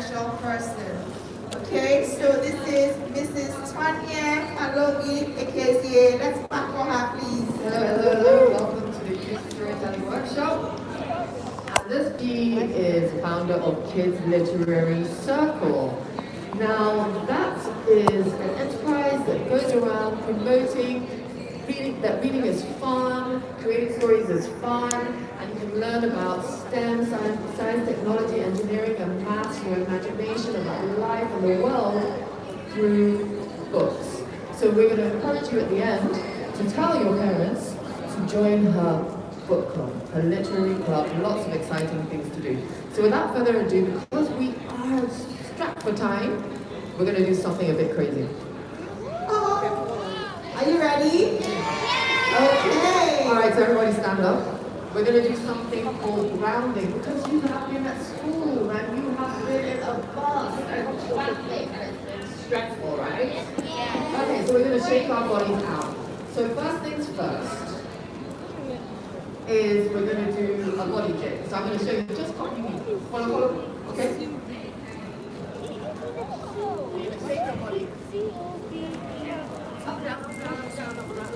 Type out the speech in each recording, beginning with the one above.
special person. Okay, so this is Mrs. Tanya Kalogi Ekezie. Let's clap for her, please. Hello. Welcome to the Youth Storytelling Workshop. And this P is founder of Kids Literary Circle. Now, that is an enterprise that goes around promoting that reading is fun, creating stories is fun, and you can learn about STEM, science, technology, engineering, and maths, your imagination about life and the world through books. So we're going to encourage you at the end to tell your parents to join her book club, her literary club, lots of exciting things to do. So without further ado, because we are strapped for time, we're going to do something a bit crazy. Are you ready? Okay. All right, so everybody stand up. We're going to do something called grounding because you have been at school and you have been in a bus and traffic and it's been stressful, right? Yeah. Okay, so we're going to shake our bodies out. So first things first is we're going to do a body shake. So I'm going to show you just copy me. Follow, okay? You're going to shake your body. Up, down, up, down, up, down, up, down.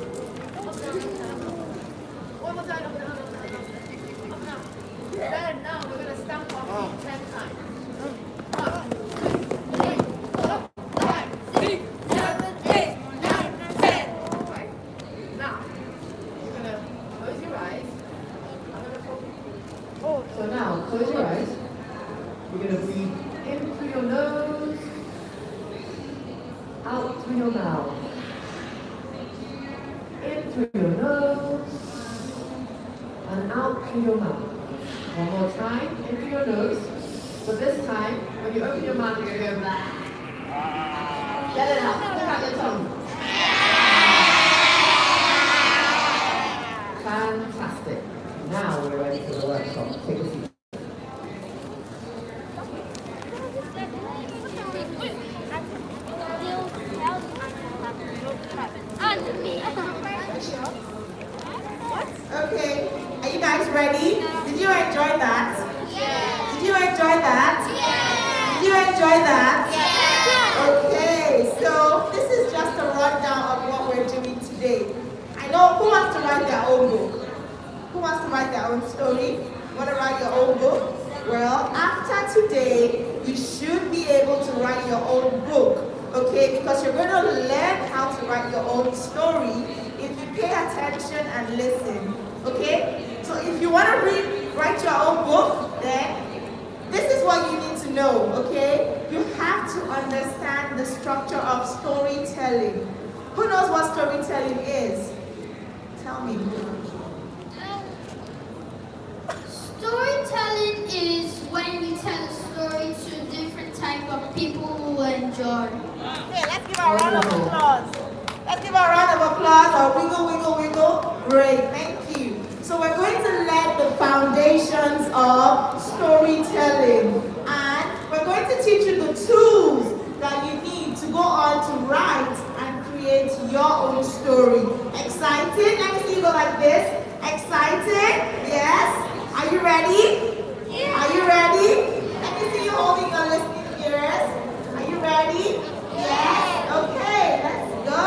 Up, down, up, down. One more time, up, down, up, down, up, down. Then now we're going to stamp our feet 10 times. 1, 2, 3, 4, 5, 6, 7, 8, 9, 10. Right. Now, you're going to close your eyes. So now, close your eyes. You're going to breathe in through your nose, out through your mouth. In through your nose, and out through your mouth. One more time, in through your nose. But this time, when you open your mouth, you're going to go blah. Let it out. Look out your tongue. Fantastic. Now we're ready for the workshop. Take a seat. Okay, are you guys ready? Did you enjoy that? Yeah. Did you enjoy that? Yeah. Did you enjoy that? Yeah. Okay, so this is just a rundown of what we're doing today. I know, who wants to write their own book? Who wants to write their own story? Want to write your own book? Well, after today, you should be able to write your own book, okay? Because you're going to learn how to write your own story if you pay attention and listen, okay? So if you want to write your own book, then this is what you need to know, okay? You have to understand the structure of storytelling. Who knows what storytelling is? Tell me. Storytelling is when you tell a story to different type of people who enjoy. Okay, let's give a round of applause. Let's give a round of applause or wiggle, wiggle, wiggle. Great, thank you. So we're going to learn the foundations of storytelling. And we're going to teach you the tools that you need to go on to write and create your own story. Excited? Let me see you go like this. Excited? Yes? Are you ready? Yeah. Are you ready? Let me see you holding your listening ears. Are you ready? Yes? Okay, let's go.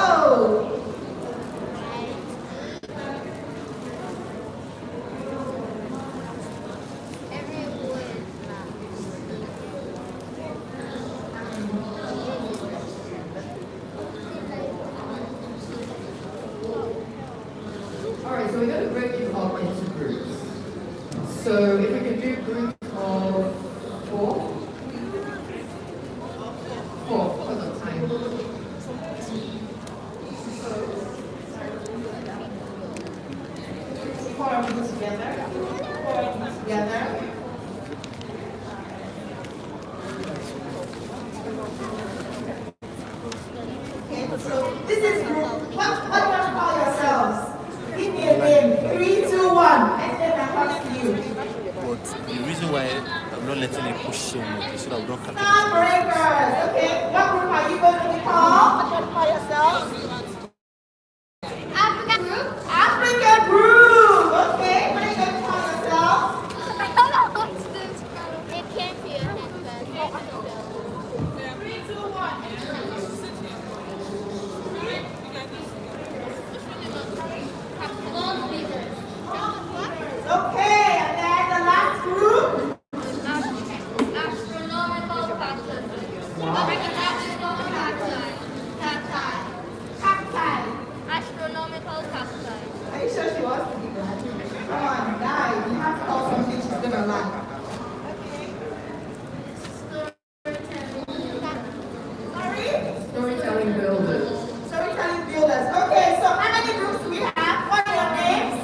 Alright, so we're going to break you up into groups. So if we can do groups of 4. 4, because of time. 4 of you together. 4 of you together. Okay, so this is group. What do you want to call yourselves? Give me a name. 3, 2, 1. Let's say that comes to you. But the reason why I'm not letting it push so much is so that we don't capture Star breakers. Okay, what group are you going to be called? What do you want to call yourselves? African group. African group. Okay, what are you going to call yourselves? It can't be a Wow. Cacti. Astronomical cacti. Are you sure she wants to be that? Come on, guys. You have to call something she's gonna like. Sorry? Storytelling builders. Storytelling builders. Okay, so how many groups do we have? What are your names?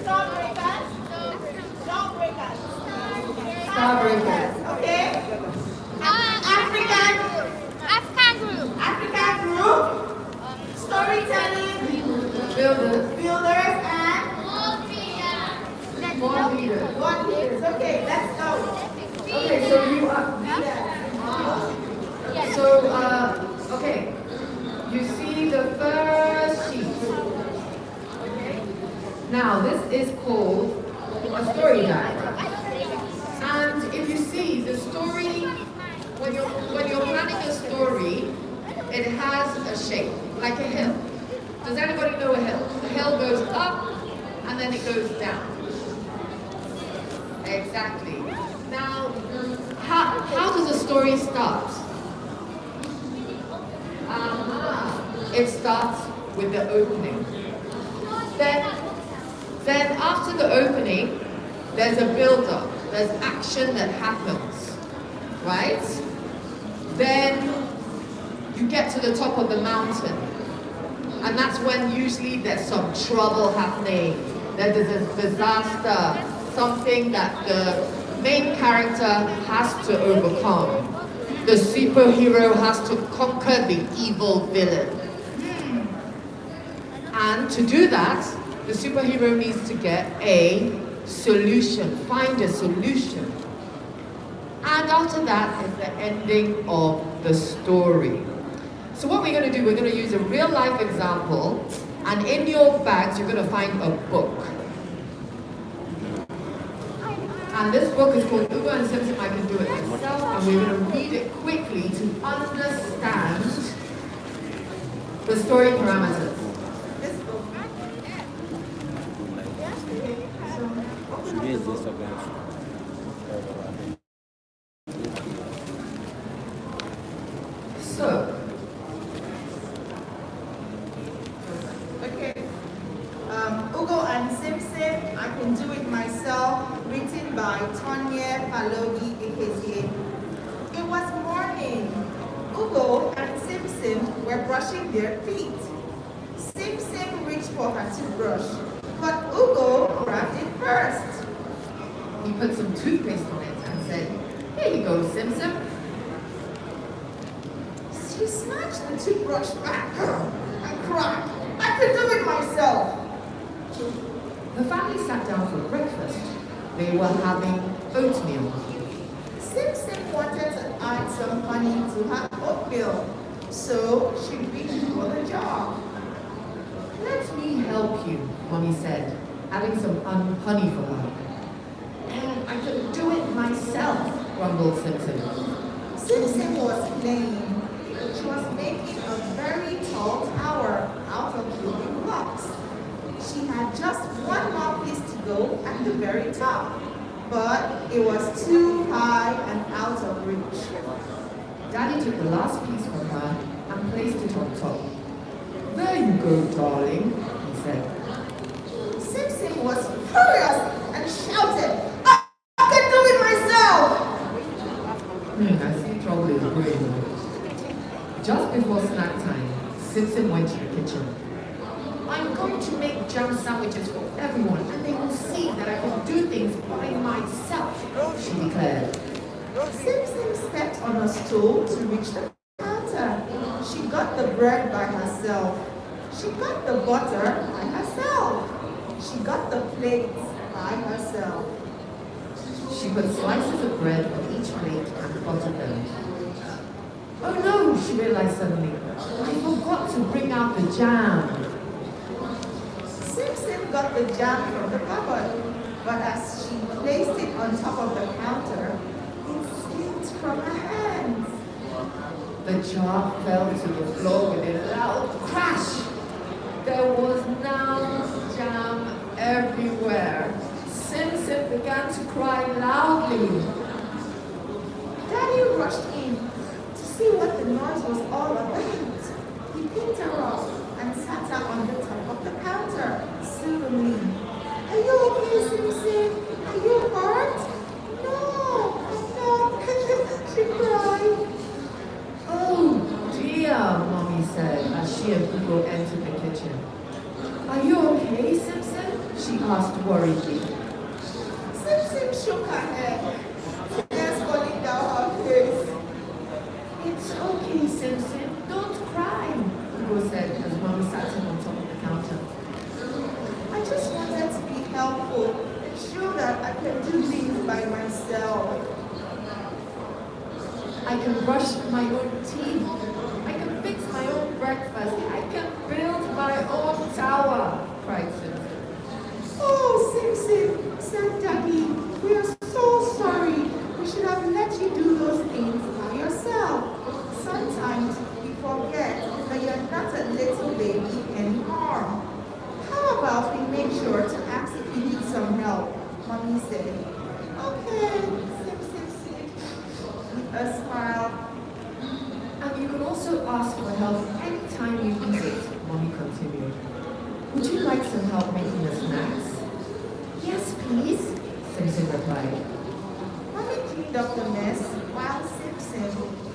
Starbreakers. Starbreakers. Starbreakers. Okay. African. African group. African group. Storytelling Builders. builders and More leaders. what leaders? Okay, let's go. Okay, so you are. So, okay. You see the first sheet. Okay. Now, this is called a story diagram. And if you see the story, when you're planning a story, it has a shape, like a hill. Does anybody know a hill? The hill goes up and then it goes down. Exactly. Now, how does a story start? It starts with the opening. Then after the opening, there's a build-up. There's action that happens, right? Then you get to the top of the mountain. And that's when usually there's some trouble happening. There's a disaster, something that the main character has to overcome. The superhero has to conquer the evil villain. And to do that, the superhero needs to get a solution, find a solution. And after that is the ending of the story. So what we're going to do, we're going to use a real life example, and in your bags you're going to find a book. And this book is called Ugo and Simpson, I Can Do It Myself, and we're going to read it quickly to understand the story parameters. This book. Should be his Instagram. So, Okay. Ugo and Simpson, I Can Do It Myself, written by Tonya Palogi Ekezie. It was morning. Ugo and Simpson were brushing their teeth. Simpson reached for her toothbrush, but Ugo grabbed it first. he put some toothpaste on it and said, "Here you go, Simpson." She snatched the toothbrush back and cried, "I can do it myself." The family sat down for breakfast. They were having oatmeal. Simpson wanted to add some honey to her oatmeal, so she reached for the jar. "Let me help you," Mommy said, adding some honey for her. "I can do it myself," grumbled Simpson. Simpson was playing. She was making a very tall tower out of building blocks. She had just one more piece to go at the very top, but it was too high and out of reach. Daddy took the last piece from her and placed it on top. "There you go, darling," he said. Simpson was furious and shouted, "I can do it myself!" I see trouble is brewing. Just before snack time, Simpson went to the kitchen. "I'm going to make jam sandwiches for everyone, and they will see that I can do things by myself," she declared. Simpson stepped on a stool to reach the counter. She got the bread by herself. She got the butter by herself. She got the plates by herself. She put slices of bread on each plate and buttered them. "Oh no," she realized suddenly. "I forgot to bring out the jam." Simpson got the jam from the cupboard, but as she placed it on top of the counter, it slipped from her hands. The jar fell to the floor with a loud crash. There was now jam everywhere. Simpson began to cry loudly. Daddy she asked worriedly. Sim shook her head, tears falling down her face. It's okay, Simpson. Don't cry, Hugo said as Mommy sat him on top of the counter. I just wanted to be helpful and show that I can do things by myself. I can brush my own teeth. I can fix my own breakfast. I can build my own tower, cried Simpson. Oh, Simpson, said Daddy, we are so sorry. We should have let you do those things by yourself. Sometimes we forget that you're not a little baby anymore. How about we make sure to ask if you need some help? Mommy said. Okay, Simpson said with a smile. And you can also ask for help anytime you need it, Mommy continued. Would you like some help making the snacks? Yes, please, Simpson replied. Mommy cleaned up the mess while Simpson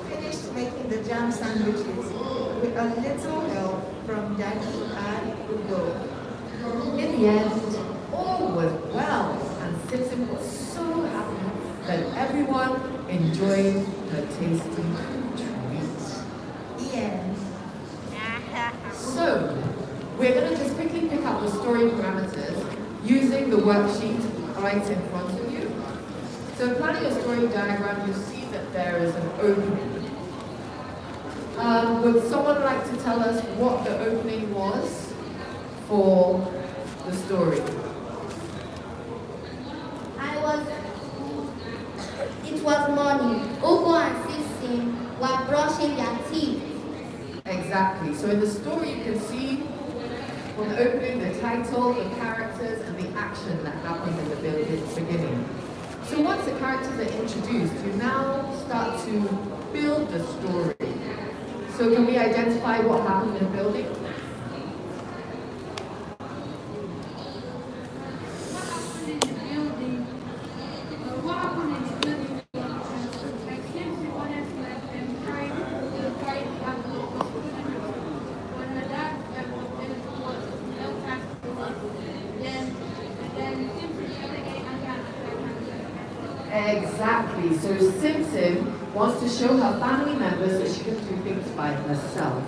finished making the jam sandwiches with a little help from Daddy and Hugo. In the end, all was well, and Simpson was so happy that everyone enjoyed her tasty treat. The end. So, we're going to just quickly pick up the story parameters using the worksheet right in front of you. So planning a story diagram, you see that there is an opening. Would someone like to tell us what the opening was for the story? It was morning. Ugo and Simpson were brushing their teeth. Exactly. So in the story you can see from the opening, the title, the characters, and the action that happened in the beginning. So once the characters are introduced, you now start to build the story. So can we identify what happened in building? Exactly. So Simpson wants to show her family members that she can do things by herself.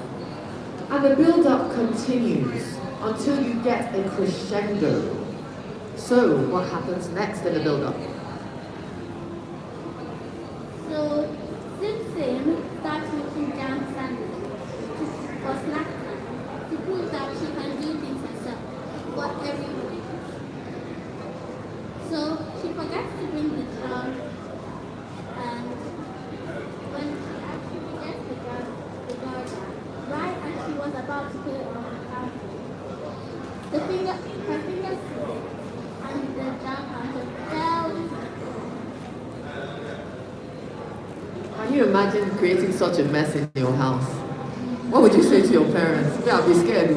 And the build-up continues until you get a crescendo. So what happens next in the build-up? So Simpson starts making jam sandwiches for snack time to prove that she can do things herself for everyone. So she forgets to bring the jam, and when she actually gets the jar right as she was about to put it on the counter, her finger slipped and the jam counter fell into the floor. Can you imagine creating such a mess in your house? What would you say to your parents? They'll be scared.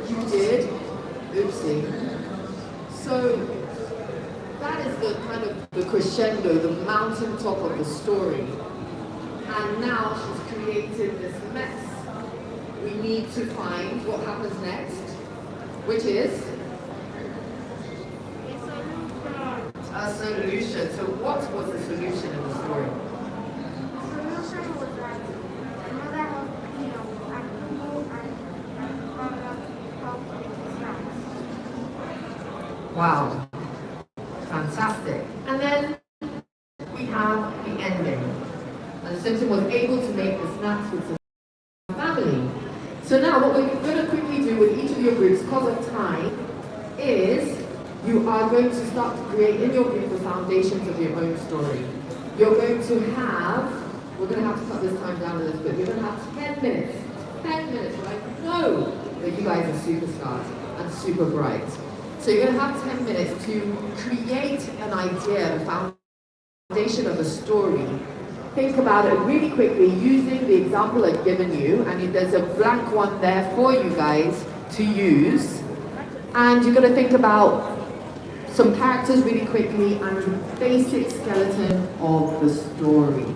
You did? Oopsie. So that is the kind of the crescendo, the mountaintop of the story. And now she's created this mess. We need to find what happens next, which is a solution. So what was the solution in the story? The solution was that my mother helped clean up and Ugo and brother helped make the snacks. Wow. Fantastic. And then we have the ending. And Simpson was able to make the snacks with his family. So now what we're going to quickly do with each of your groups, because of time, is you are going to start to create in your group the foundations of your own story. You're going to have, we're going to have to cut this time down a little bit, you're going to have 10 minutes. 10 minutes, right? I know that you guys are superstars and super bright. So you're going to have 10 minutes to create an idea, the foundation of a story. Think about it really quickly using the example I've given you, and there's a blank one there for you guys to use. And you're going to think about some characters really quickly and the basic skeleton of the story.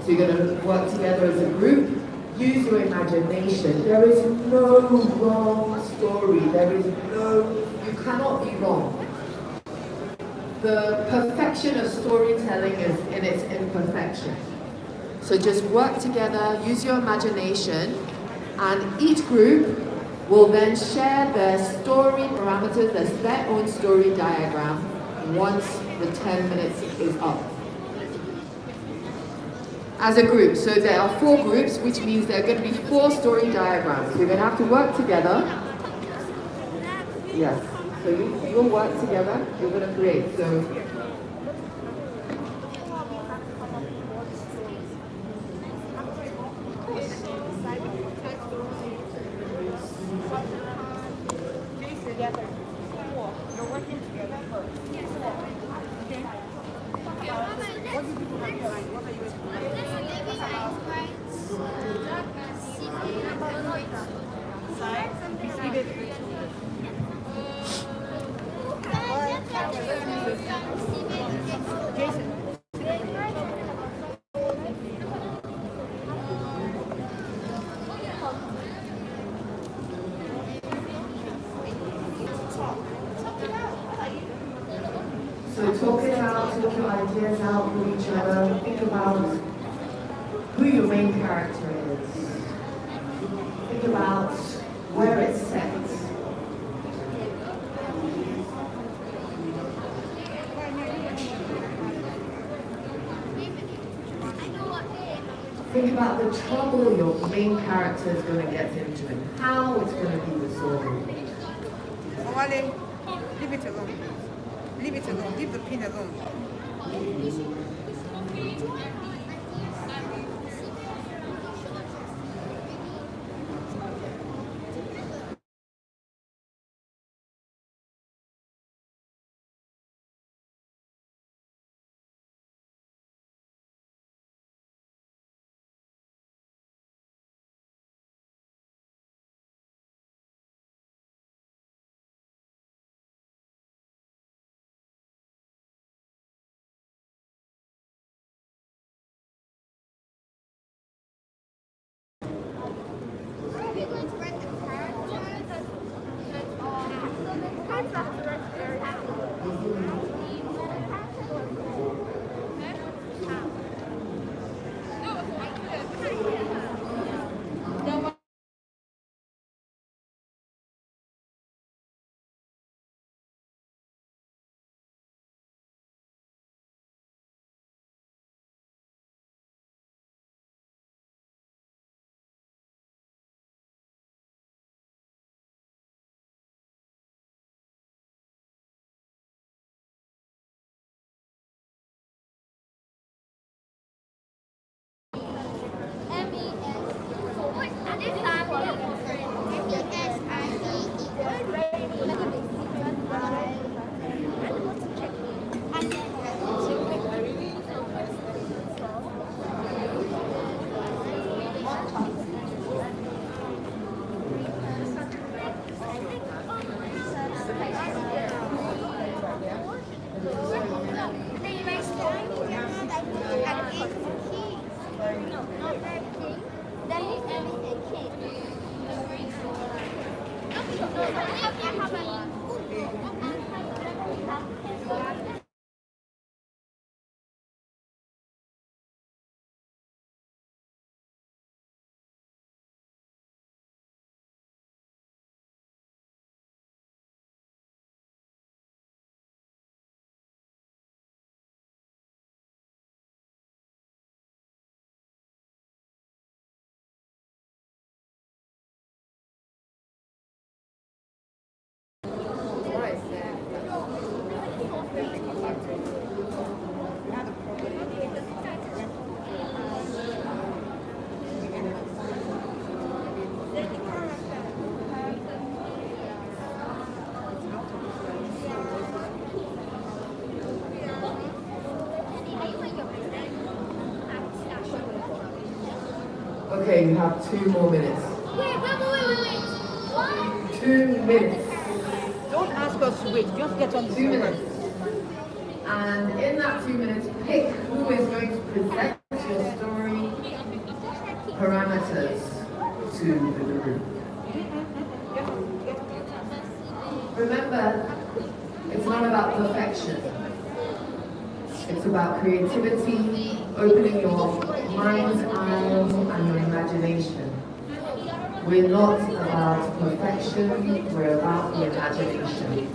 So you're going to work together as a group, use your imagination. There is no wrong story. You cannot be wrong. The perfection of storytelling is in its imperfection. So just work together, use your imagination, and each group will then share their story parameters, their own story diagram, once the 10 minutes is up. As a group, so there are 4 groups, which means there are going to be 4 story diagrams. You're going to have to work together. Yes, so you'll work together, you're going to create. So talk it out, talk your ideas out with each other. Think about who your main character is. Think about where it's set. Think about the trouble your main character is going to get into and how it's going to be resolved. Wale, leave it alone. Leave it alone. Leave the pin alone. Okay, you have 2 more minutes. Wait. 2 minutes. Don't ask us to wait. Just get on the 2 minutes. And in that 2 minutes, pick who is going to present your story parameters to the group. remember, it's not about perfection. It's about creativity, opening your mind's eye and your imagination. We're not about perfection, we're about the imagination.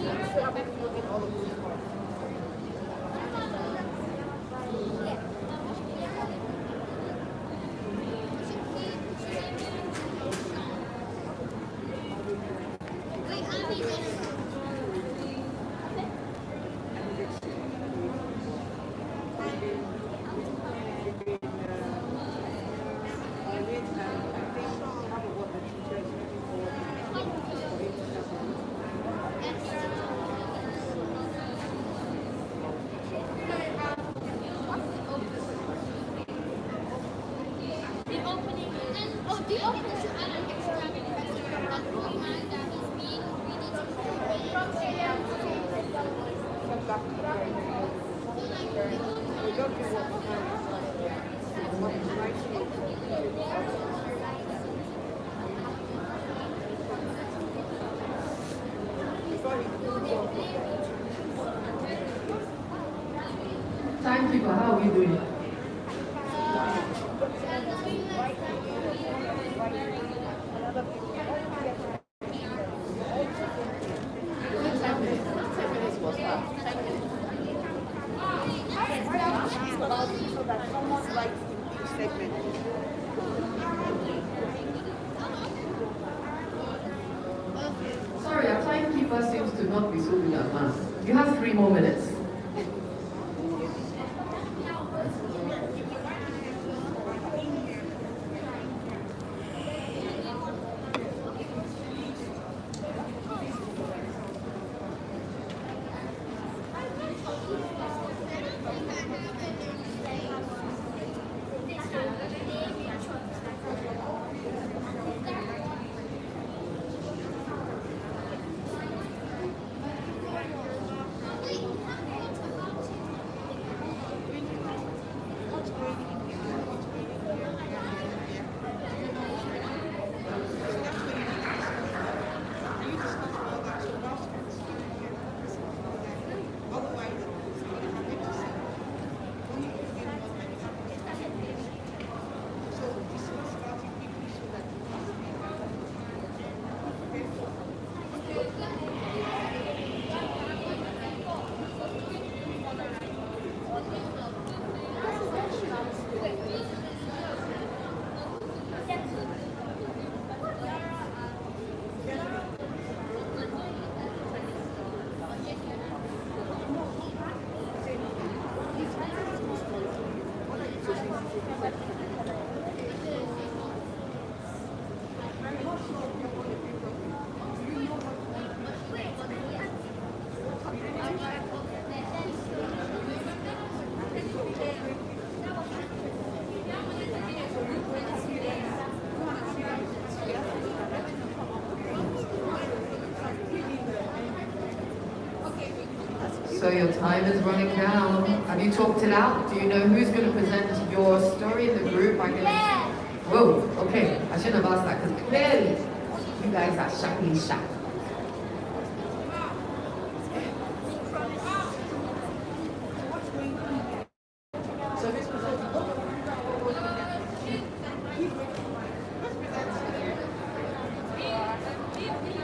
Timekeeper, how are you doing? Sorry, our timekeeper seems to not be so good at math. You have 3 more minutes. So your time is running down. Have you talked it out? Do you know who's going to present your story in the group? I guess. Whoa, okay. I shouldn't have asked that because clearly you guys are shockingly shocked.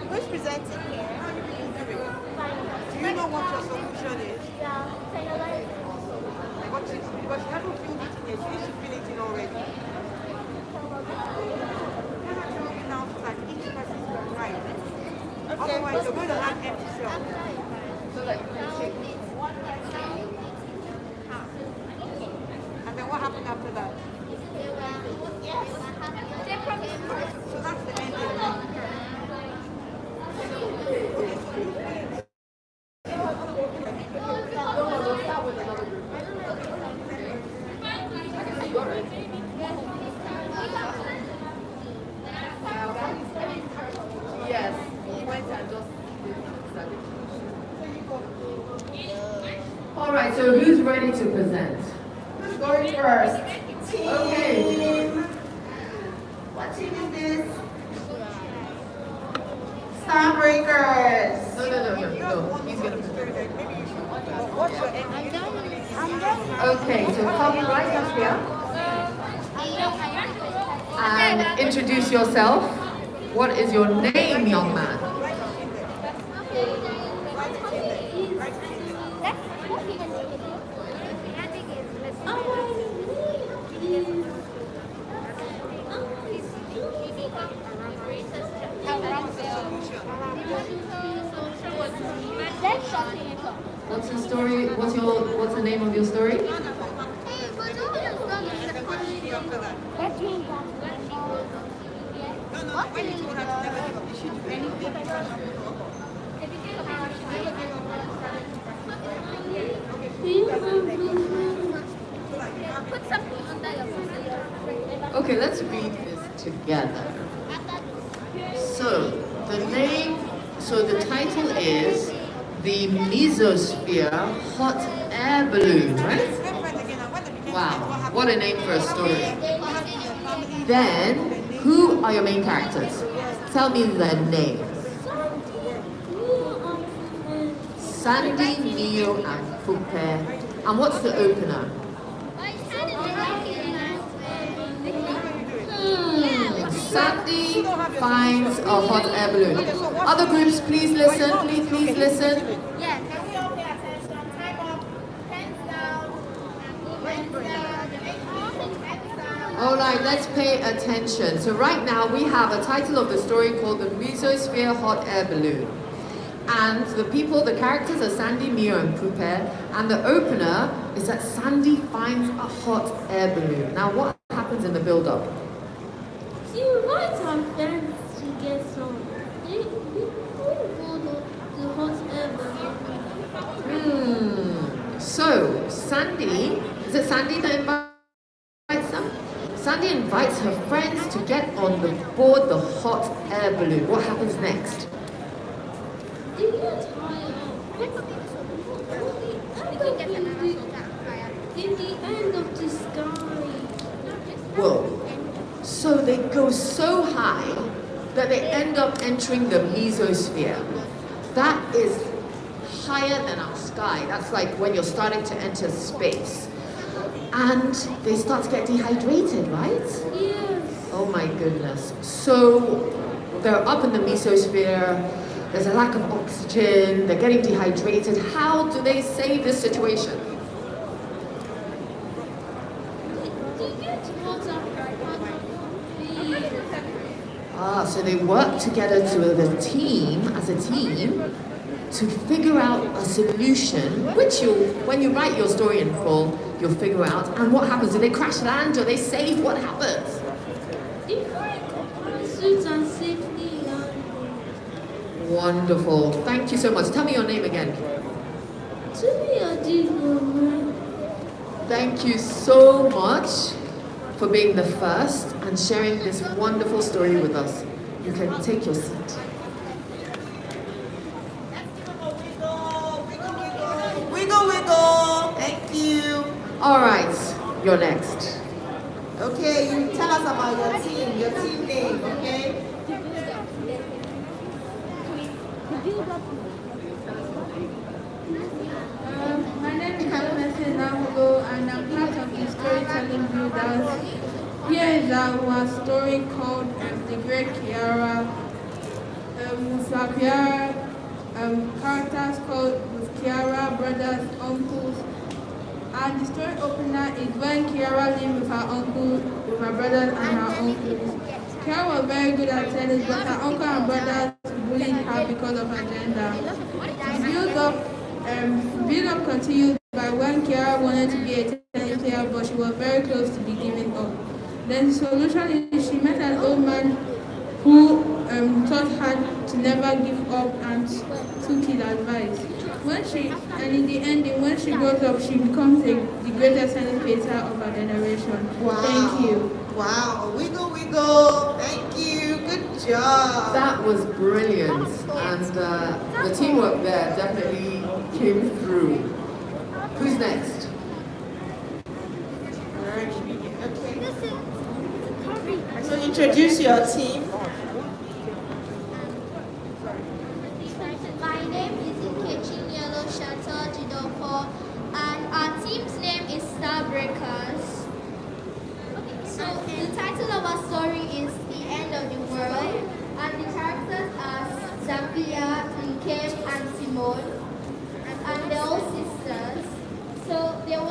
Who's presenting here? Do you know what your solution is? Because you haven't filled it in yet. So you should fill it in already. Can I tell you now so that each person can write? Okay. Otherwise, you're going to have empty cells. So that you can check. And then what happened after that? So that's the end of it. Yes, he went and just. All right, so who's ready to present? Who's going first? Team. Okay. What team is this? Start Groundbreakers. No. He's gonna. What's your name? Okay, so come right up here and introduce yourself. What is your name, young man? What's the story? What's the name of your story? Okay, let's read this together. So the title is The Mesosphere Hot Air Balloon, right? Wow, what a name for a story. Then, who are your main characters? Tell me their names. Sandy, Neo, and Pupe. And what's the opener? Sandy finds a hot air balloon. Other groups, please listen. Please listen. Alright, let's pay attention. So right now we have a title of the story called The Mesosphere Hot Air Balloon. And the characters are Sandy, Mio, and Pupe. And the opener is that Sandy finds a hot air balloon. Now what happens in the build-up? She invites her friends to get some. They go to hot air balloon. So Sandy, is it Sandy that invites them? Sandy invites her friends to get on board the hot air balloon. What happens next? They get tired. In the end of the sky. Whoa. So they go so high that they end up entering the mesosphere. That is higher than our sky. That's like when you're starting to enter space. And they start to get dehydrated, right? Yes. Oh my goodness. So they're up in the mesosphere, there's a lack of oxygen, they're getting dehydrated. How do they save this situation? They get water. So they work together as a team, to figure out a solution, which when you write your story in full, you'll figure out. And what happens? Do they crash land? Do they save? What happens? They find parachutes and safely landing. Wonderful. Thank you so much. Tell me your name again. Thank you so much for being the first and sharing this wonderful story with us. You can take your seat. Wiggle. Thank you. All right, you're next. Okay, you tell us about your team name, okay? My name is Alexis Nahugo and I'm part of the storytelling builders. Here is our story called The Great Kiara. Characters called Kiara, brothers, uncles. And the story opener is when Kiara lived with her uncle, with her brothers and her uncles. Kiara was very good at tennis, but her uncle and brothers bullied her because of her gender. Build-up continued by when Kiara wanted to be a tennis player, but she was very close to be giving up. Then the solution is she met an old man who taught her to never give up and took his advice. In the ending, when she grows up, she becomes the greatest tennis player of her generation. Wow. Thank you. Wow. Wiggle. Thank you. Good job. That was brilliant. And the teamwork there definitely came through. Who's next? Okay. So introduce your team.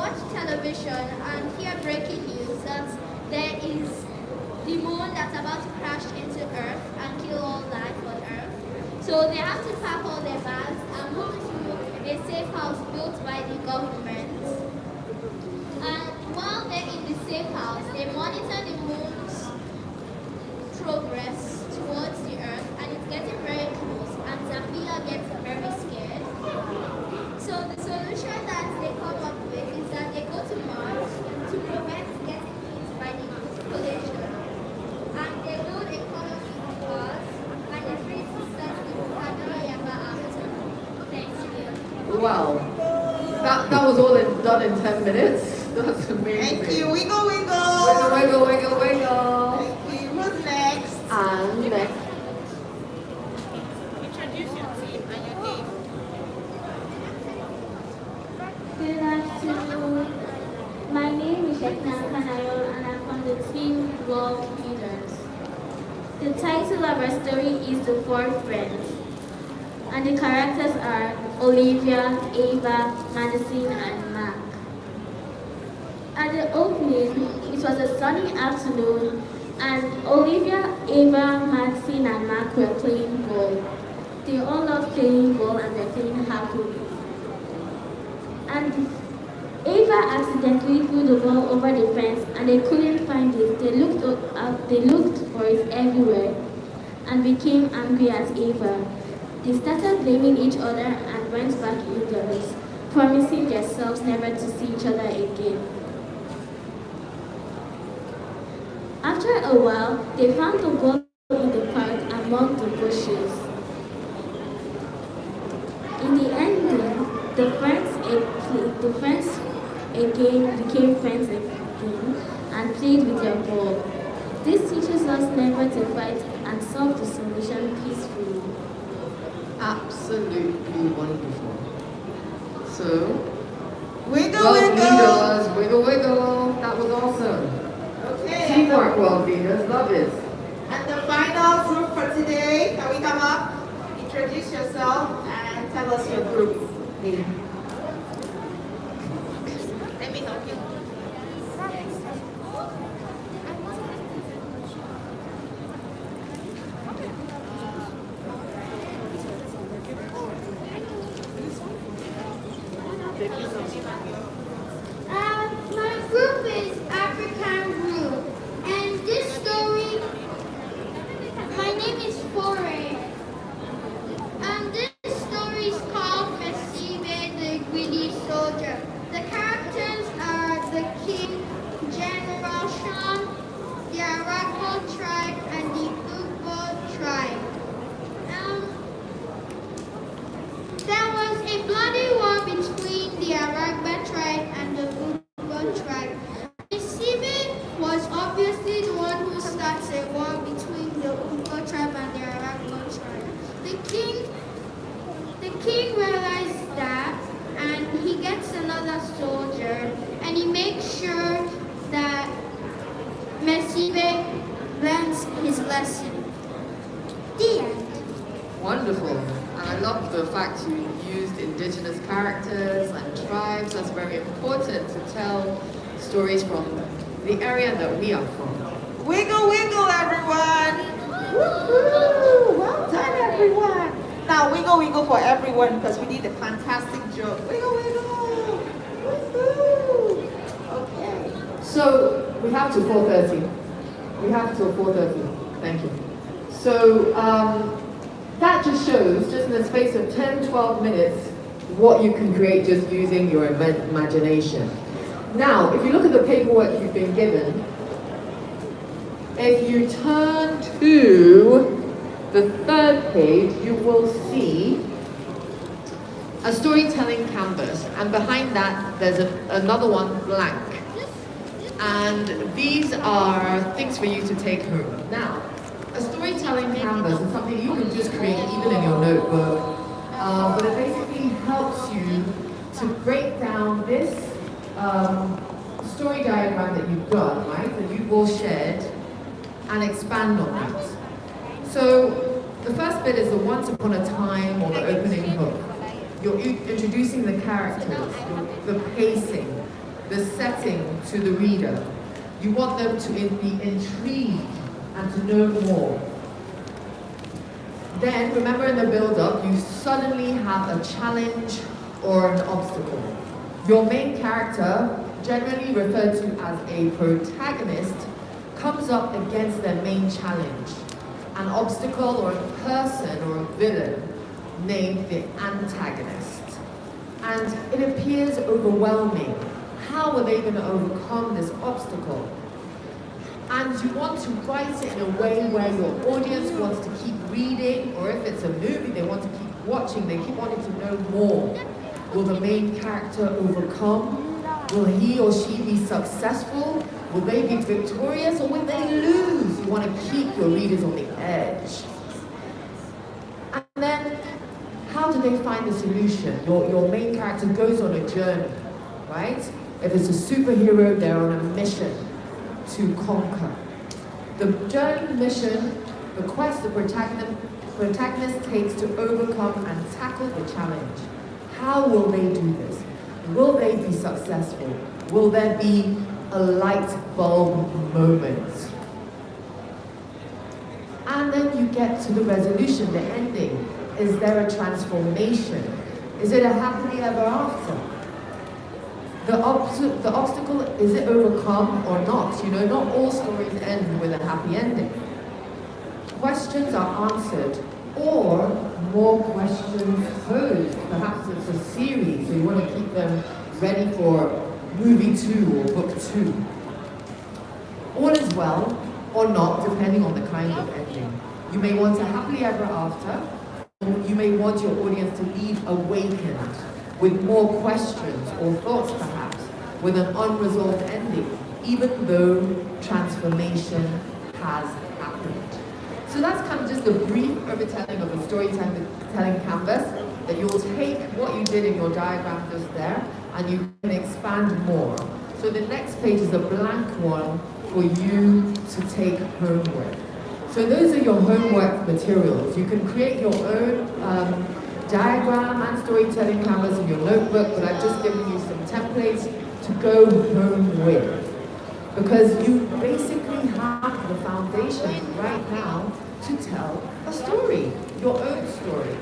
watch television and hear breaking news that there is the moon that's about to crash into Earth and kill all life on Earth. So they have to pack all their bags and move to a safe house built by the government. And while they're in the safe house, they monitor the moon's progress towards the Earth, and it's getting very close, and Zambia gets very scared. So the solution that they come up with is that they go to Mars to prevent getting hit by the collision. And they build a colony of Mars, and they freeze to set the vocabulary ever after. Thank you. Wow. That was all done in 10 minutes. That's amazing. Thank you. Wiggle, wiggle. Wiggle, wiggle, wiggle, wiggle. Thank you. Who's next? And next. Introduce your team and your name. Good afternoon. My name is Shekna Kanayo and I'm from the team World Leaders. The title of our story is The Four Friends. And the characters are Olivia, Ava, Madison, and Mark. At the opening, it was a sunny afternoon, and Olivia, Ava, Madison, and Mark were playing ball. They all loved playing ball and were playing happily. And Ava accidentally threw the ball over the fence, and they couldn't find it. They looked for it everywhere, and became angry at Ava. They started blaming each other and went back indoors, promising themselves never to see each other again. After a while, they found the ball in the park among the bushes. In the ending, the friends again became friends again and played with their ball. This teaches us never to fight and solve the solution peacefully. Absolutely wonderful. So, Wiggle, world wiggle. leaders, wiggle, wiggle. That was awesome. Okay. Teamwork, world leaders, love it. And the final group for today, can we come up? Introduce yourself and tell us your group name. Let me help you. My group is African Group, and this story, my name is Foray, and this story is called Mesibe the Greedy Soldier. The characters are the King, General Shan, the Arago tribe, and the Ugbo tribe. There was a bloody war between the Aragba tribe and the Ugbo tribe. Mesibe was obviously the one who starts a war between the Ugbo tribe and the Aragba tribe. The king realized that, and he gets another soldier, and he makes sure that Mesibe learns his lesson. The end. Wonderful. And I love the fact you used indigenous characters and tribes. That's very important to tell stories from the area that we are from. Wiggle, wiggle, everyone. Woo-hoo. Well done, everyone. Now, wiggle, wiggle for everyone because we need a fantastic joke. Wiggle, wiggle. Woo-hoo. Okay. So we have till 4:30. We have till 4:30. Thank you. So that just shows, just in the space of 10, 12 minutes, what you can create just using your imagination. Now, if you look at the paperwork you've been given, if you turn to the third page, you will see a storytelling canvas, and behind that there's another one blank. And these are things for you to take home. Now, a storytelling canvas is something you can just create even in your notebook, but it basically helps you to break down this story diagram that you've done, right, that you've all shared, and expand on that. So the first bit is the once upon a time or the opening hook. You're introducing the characters, the pacing, the setting to the reader. You want them to be intrigued and to know more. Then, remember in the build-up, you suddenly have a challenge or an obstacle. Your main character, generally referred to as a protagonist, comes up against their main challenge, an obstacle or a person or a villain named the antagonist. And it appears overwhelming. How are they going to overcome this obstacle? And you want to write it in a way where your audience wants to keep reading, or if it's a movie, they want to keep watching, they keep wanting to know more. Will the main character overcome? Will he or she be successful? Will they be victorious, or will they lose? You want to keep your readers on the edge. And then, how do they find the solution? Your main character goes on a journey, right? If it's a superhero, they're on a mission to conquer. The journey, mission, the quest the protagonist takes to overcome and tackle the challenge. How will they do this? Will they be successful? Will there be a light bulb moment? And then you get to the resolution, the ending. Is there a transformation? Is it a happily ever after? The obstacle, is it overcome or not? You know, not all stories end with a happy ending. Questions are answered, or more questions posed. Perhaps it's a series, so you want to keep them ready for movie 2 or book 2. All is well, or not, depending on the kind of ending. You may want a happily ever after, or you may want your audience to leave awakened, with more questions or thoughts perhaps, with an unresolved ending, even though transformation has happened. So that's kind of just a brief overtelling of a storytelling canvas that you'll take what you did in your diagram just there and you can expand more. So the next page is a blank one for you to take home with. So those are your homework materials. You can create your own diagram and storytelling canvas in your notebook, but I've just given you some templates to go home with. Because you basically have the foundation right now to tell a story, your own story.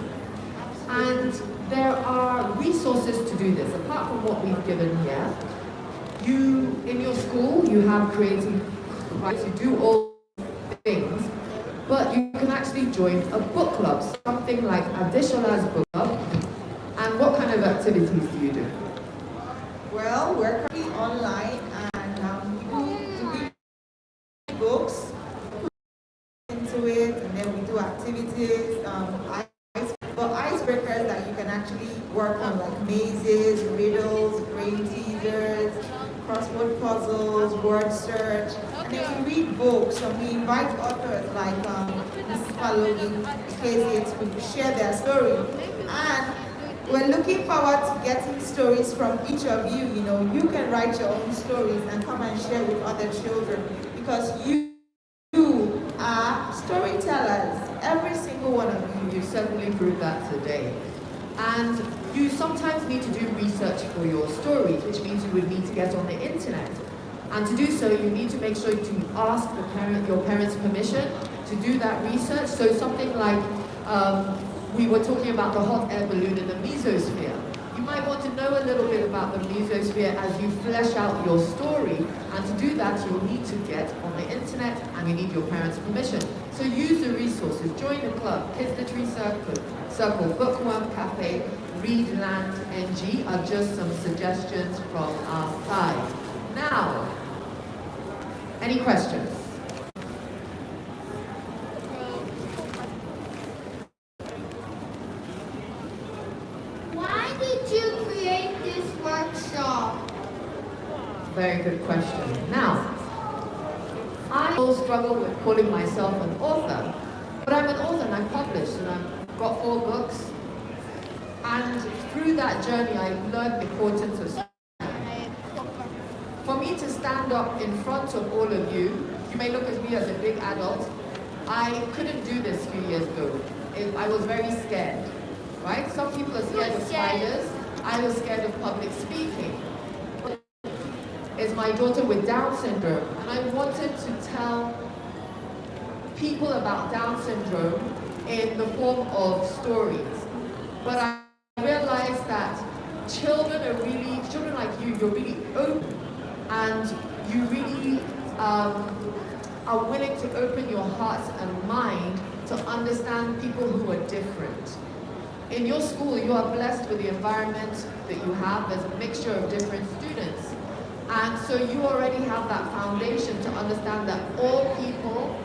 And there are resources to do this. Apart from what we've given here, you, in your school, you have creative rights, you do all things, but you can actually join a book club, something like Adishola's book club. And what kind of activities do you do? Well, we're currently online and we do books into it, and then we do activities, icebreakers that you can actually work on, like mazes, riddles, brain teasers, crossword puzzles, word search, and then we read books. So we invite authors like Mrs. Palogi, to share their story. And we're looking forward to getting stories from each of you. You know, you can write your own stories and come and share with other children, because you are storytellers, every single one of you. You certainly proved that today. And you sometimes need to do research for your stories, which means you would need to get on the internet. And to do so, you need to make sure to ask your parents' permission to do that research. So something like, we were talking about the hot air balloon in the mesosphere. You might want to know a little bit about the mesosphere as you flesh out your story. And to do that, you'll need to get on the internet and you need your parents' permission. So use the resources, join the club, Kids Literary Circle, Bookworm Cafe, Readland NG are just some suggestions from our side. Now, any questions? Why did you create this workshop? Very good question. Now, I still struggle with calling myself an author, but I'm an author and I'm published and I've got 4 books. And through that journey, I learned the importance of standing. For me to stand up in front of all of you, you may look at me as a big adult. I couldn't do this a few years ago. I was very scared, right? Some people are scared of spiders. I was scared of public speaking. my daughter with Down syndrome, and I wanted to tell people about Down syndrome in the form of stories. But I realized that children like you, you're really open, and you really are willing to open your hearts and mind to understand people who are different. In your school, you are blessed with the environment that you have. There's a mixture of different students. And so you already have that foundation to understand that all people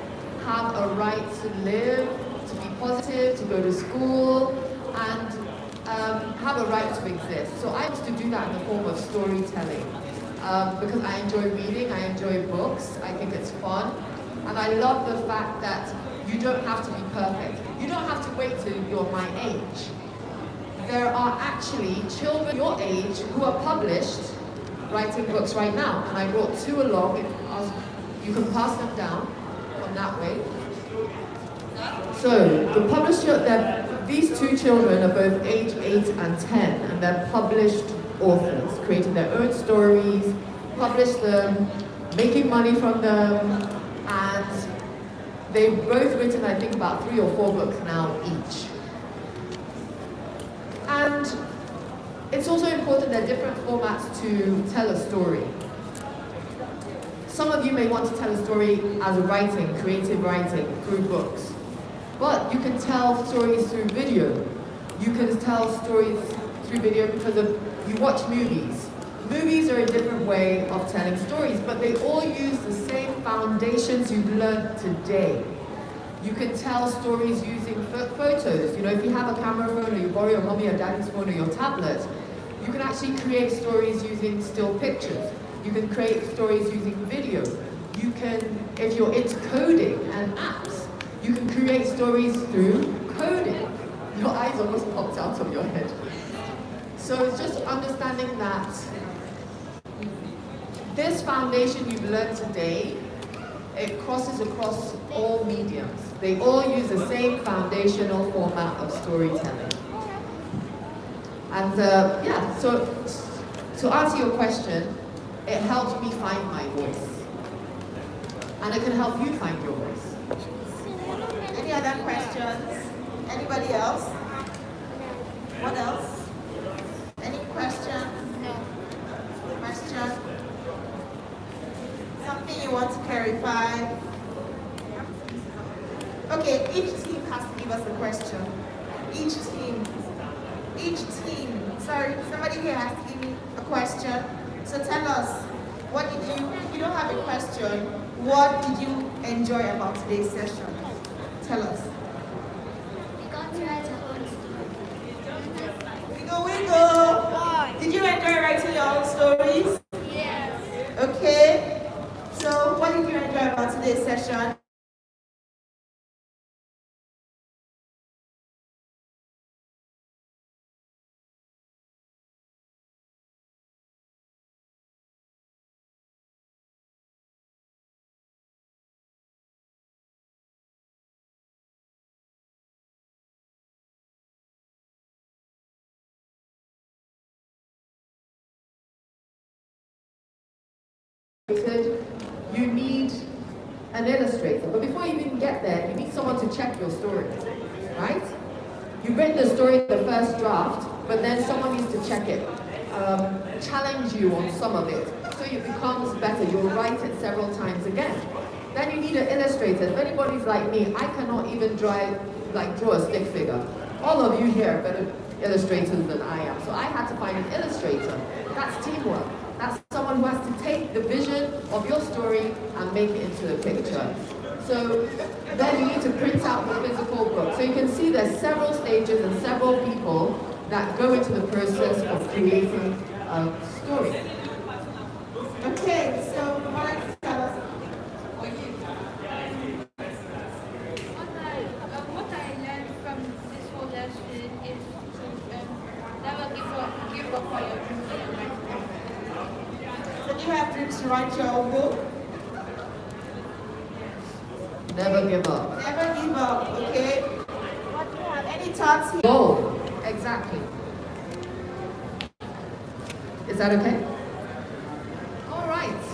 have a right to live, to be positive, to go to school, and have a right to exist. So I used to do that in the form of storytelling because I enjoy reading, I enjoy books, I think it's fun, and I love the fact that you don't have to be perfect. You don't have to wait till you're my age. There are actually children your age who are published writing books right now, and I brought 2 along. You can pass them down on that way. So the publisher, these 2 children are both age 8 and 10, and they're published authors, creating their own stories, publish them, making money from them, and they've both written, I think, about 3 or 4 books now each. And it's also important there are different formats to tell a story. Some of you may want to tell a story as writing, creative writing, through books. But you can tell stories through video. You can tell stories through video because you watch movies. Movies are a different way of telling stories, but they all use the same foundations you've learned today. You can tell stories using photos. You know, if you have a camera phone or you borrow your mommy or daddy's phone or your tablet, you can actually create stories using still pictures. You can create stories using video. You can, if you're into coding and apps, you can create stories through coding. Your eyes almost popped out of your head. So it's just understanding that this foundation you've learned today, it crosses across all mediums. They all use the same foundational format of storytelling. And yeah, so to answer your question, it helps me find my voice. And it can help you find your voice. Any other questions? Anybody else? What else? Any question? No. Question? Something you want to clarify? Okay, each team has to give us a question. Each team. Sorry, somebody here has to give me a question. So tell us, what did you, if you don't have a question, what did you enjoy about today's session? Tell us. We got to write our own story. Wiggle. Did you enjoy writing your own stories? Yes. Okay. So what did you enjoy about today's session? You need an illustrator, but before you even get there, you need someone to check your story, right? You've written the story in the first draft, but then someone needs to check it, challenge you on some of it, so it becomes better. You'll write it several times again. Then you need an illustrator. If anybody's like me, I cannot even draw a stick figure. All of you here are better illustrators than I am, so I had to find an illustrator. That's teamwork. That's someone who has to take the vision of your story and make it into a picture. So then you need to print out the physical book. So you can see there's several stages and several people that go into the process of creating a story. Okay, so what tell us? What I learned from this whole lesson is to never give up on your dreams. So do you have dreams to write your own book? Never give up. Never give up, okay? What do you have? Any thoughts here? Goal. Exactly. Is that okay? All right.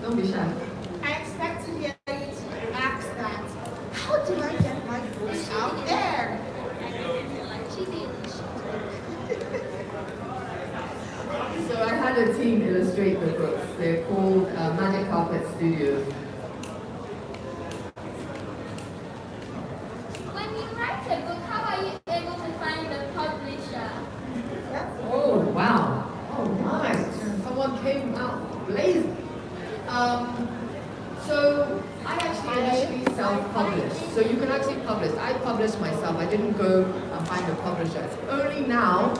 Don't be shy. I expect to hear you to ask that. How do I get my books out there? So I had a team illustrate the books. They're called Magic Carpet Studios. When you write a book, how are you able to find the publisher? Oh, wow. Oh, nice. Someone came out blazing. So I actually initially self-published. So you can actually publish. I published myself. I didn't go and find a publisher. It's only now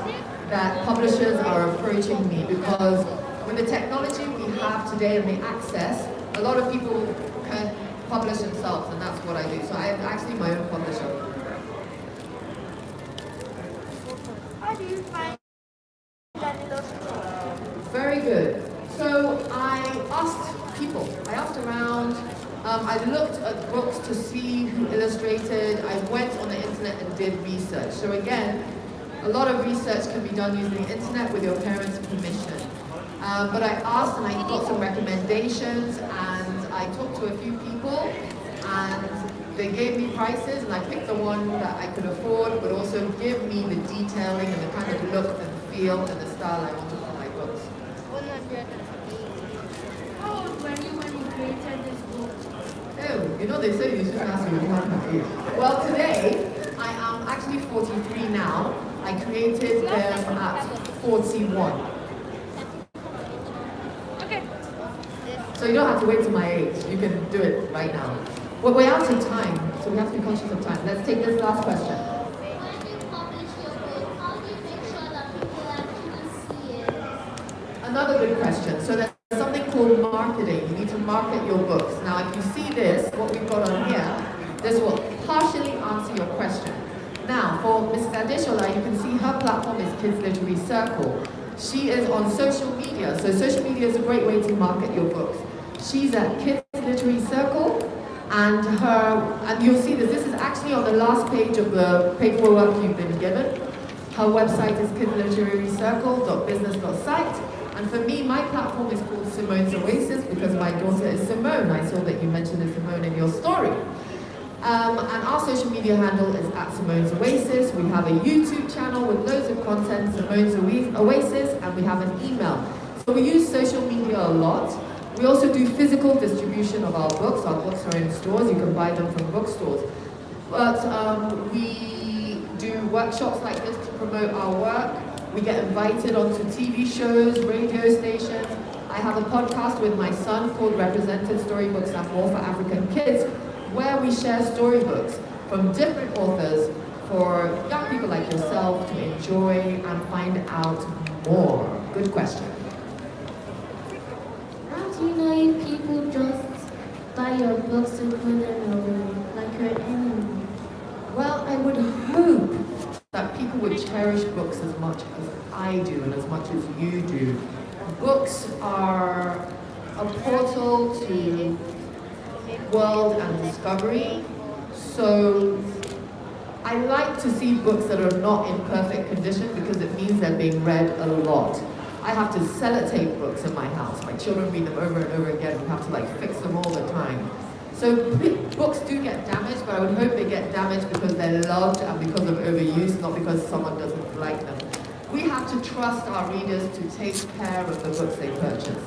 that publishers are approaching me because with the technology we have today and the access, a lot of people can publish themselves, and that's what I do. So I am actually my own publisher. How do you find an illustrator? Very good. So I asked people. I asked around. I looked at books to see who illustrated. I went on the internet and did research. So again, a lot of research can be done using the internet with your parents' permission. But I asked and I got some recommendations and I talked to a few people and they gave me prices and I picked the one that I could afford but also give me the detailing and the kind of look and feel and the style I wanted for my books. 180. How old were you when you created this book? Oh, you know they say you shouldn't ask me what my age. Well, today I am actually 43 now. I created them at 41. Okay. So you don't have to wait till my age. You can do it right now. Well, we're out of time, so we have to be conscious of time. Let's take this last question. When you publish your book, how do you make sure that people actually see it? Another good question. So there's something called marketing. You need to market your books. Now, if you see this, what we've got on here, this will partially answer your question. Now, for Mrs. Adeshola, you can see her platform is Kids Literary Circle. She is on social media, so social media is a great way to market your books. She's at Kids Literary Circle, and you'll see this. This is actually on the last page of the paperwork you've been given. Her website is kidsliteraryrcircle.business.site, and for me, my platform is called Simone's Oasis because my daughter is Simone. I saw that you mentioned Simone in your story. And our social media handle is at Simone's Oasis. We have a YouTube channel with loads of content, Simone's Oasis, and we have an email. So we use social media a lot. We also do physical distribution of our books. Our books are in stores. You can buy them from bookstores. But we do workshops like this to promote our work. We get invited onto TV shows, radio stations. I have a podcast with my son called Represented Storybooks and More for African Kids, where we share storybooks from different authors for young people like yourself to enjoy and find out more. Good question. How do you know if people just buy your books to put them away, like your enemy? Well, I would hope that people would cherish books as much as I do and as much as you do. Books are a portal to world and discovery. So I like to see books that are not in perfect condition because it means they're being read a lot. I have to sellotape books in my house. My children read them over and over again. We have to fix them all the time. So books do get damaged, but I would hope they get damaged because they're loved and because of overuse, not because someone doesn't like them. We have to trust our readers to take care of the books they purchase.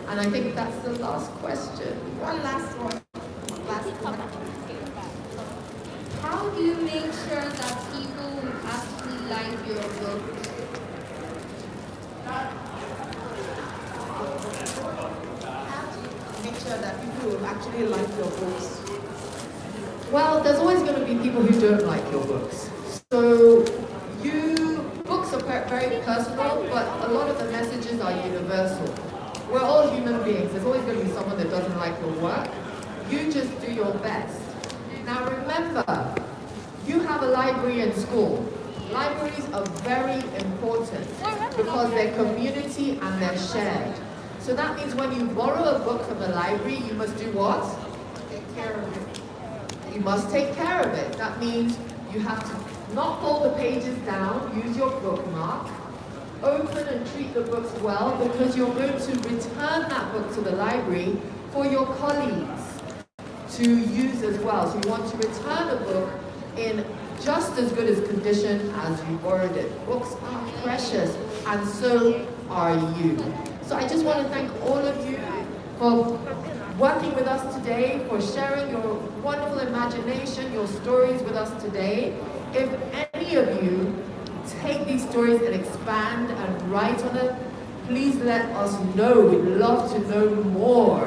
And I think that's the last question. One last one. Last one. How do you make sure that people will actually like your book? Make sure that people will actually like your books. Well, there's always going to be people who don't like your books. So books are very personal, but a lot of the messages are universal. We're all human beings. There's always going to be someone that doesn't like your work. You just do your best. Now remember, you have a library in school. Libraries are very important because they're community and they're shared. So that means when you borrow a book from the library, you must do what? Take care of it. You must take care of it. That means you have to not pull the pages down, use your bookmark, open and treat the books well, because you're going to return that book to the library for your colleagues to use as well. So you want to return a book in just as good as condition as you borrowed it. Books are precious, and so are you. So I just want to thank all of you for working with us today, for sharing your wonderful imagination, your stories with us today. If any of you take these stories and expand and write on it, please let us know. We'd love to know more.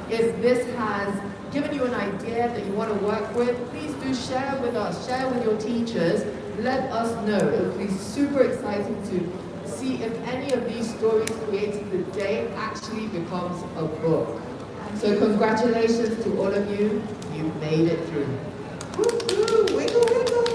If this has given you an idea that you want to work with, please do share with us, share with your teachers, let us know. It would be super exciting to see if any of these stories created today actually becomes a book. So congratulations to all of you, you made it through. Woo-hoo, wiggle, wiggle.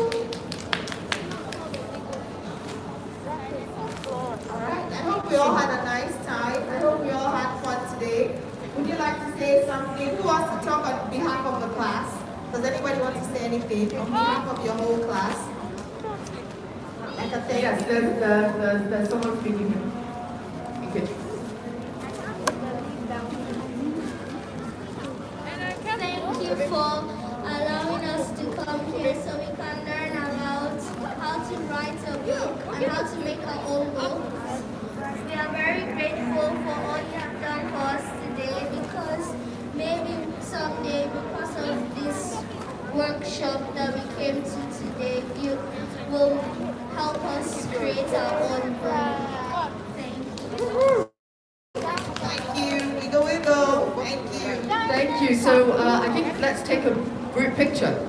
All right, I hope we all had a nice time. I hope we all had fun today. Would you like to say something? Who wants to talk on behalf of the class? Does anybody want to say anything on behalf of your whole class? Like a thank Yes, there's someone speaking here. Thank you. Thank you for allowing us to come here so we can learn about how to write a book and how to make our own books. We are very grateful for all you have done for us today, because maybe someday, because of this workshop that we came to today, you will help us create our own book. Thank you. Thank you. Wiggle, wiggle. Thank you. Thank you. So I think let's take a group picture.